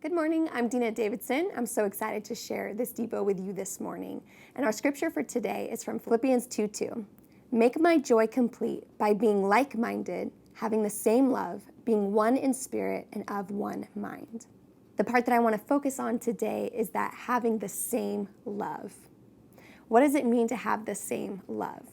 Good morning, I'm Dena Davidson. I'm so excited to share this Devo with you this morning. And our scripture for today is from Philippians 2:2. Make my joy complete by being like-minded, having the same love, being one in spirit and of one mind. The part that I want to focus on today is that having the same love. What does it mean to have the same love?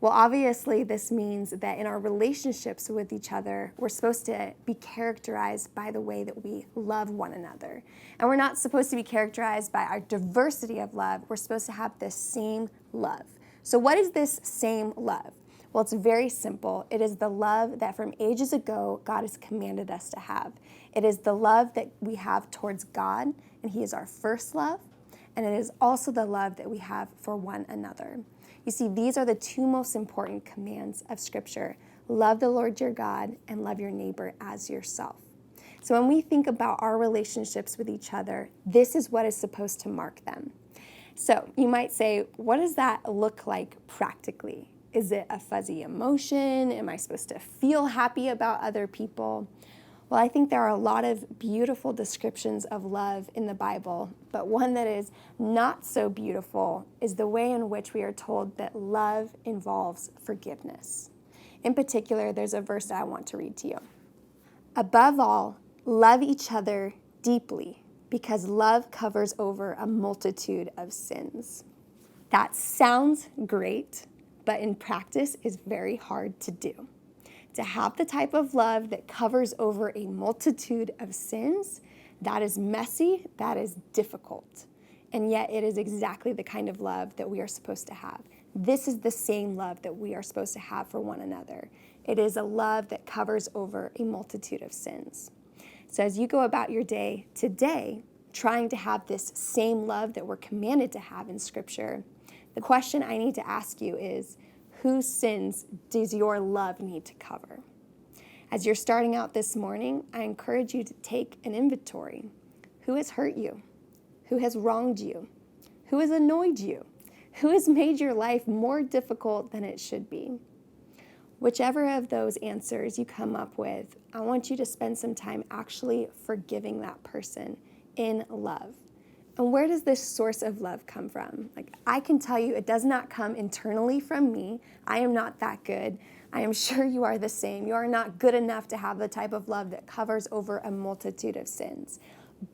Well, obviously, this means that in our relationships with each other, we're supposed to be characterized by the way that we love one another. And we're not supposed to be characterized by our diversity of love. We're supposed to have this same love. So what is this same love? Well, it's very simple. It is the love that from ages ago, God has commanded us to have. It is the love that we have towards God, and He is our first love. And it is also the love that we have for one another. You see, these are the two most important commands of Scripture. Love the Lord your God and love your neighbor as yourself. So when we think about our relationships with each other, this is what is supposed to mark them. So you might say, what does that look like practically? Is it a fuzzy emotion? Am I supposed to feel happy about other people? Well, I think there are a lot of beautiful descriptions of love in the Bible, but one that is not so beautiful is the way in which we are told that love involves forgiveness. In particular, there's a verse that I want to read to you. Above all, love each other deeply, because love covers over a multitude of sins. That sounds great, but in practice is very hard to do. To have the type of love that covers over a multitude of sins, that is messy, that is difficult. And yet it is exactly the kind of love that we are supposed to have. This is the same love that we are supposed to have for one another. It is a love that covers over a multitude of sins. So as you go about your day today, trying to have this same love that we're commanded to have in Scripture, the question I need to ask you is, whose sins does your love need to cover? As you're starting out this morning, I encourage you to take an inventory. Who has hurt you? Who has wronged you? Who has annoyed you? Who has made your life more difficult than it should be? Whichever of those answers you come up with, I want you to spend some time actually forgiving that person in love. And where does this source of love come from? I can tell you it does not come internally from me. I am not that good. I am sure you are the same. You are not good enough to have the type of love that covers over a multitude of sins.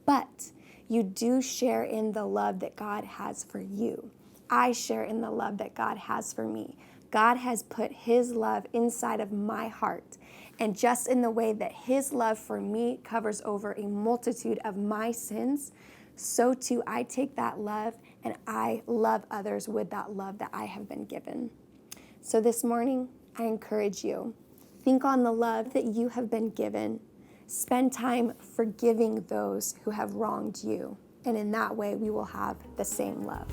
But you do share in the love that God has for you. I share in the love that God has for me. God has put His love inside of my heart. And just in the way that His love for me covers over a multitude of my sins, so too I take that love and I love others with that love that I have been given. So this morning, I encourage you, think on the love that you have been given. Spend time forgiving those who have wronged you. And in that way, we will have the same love.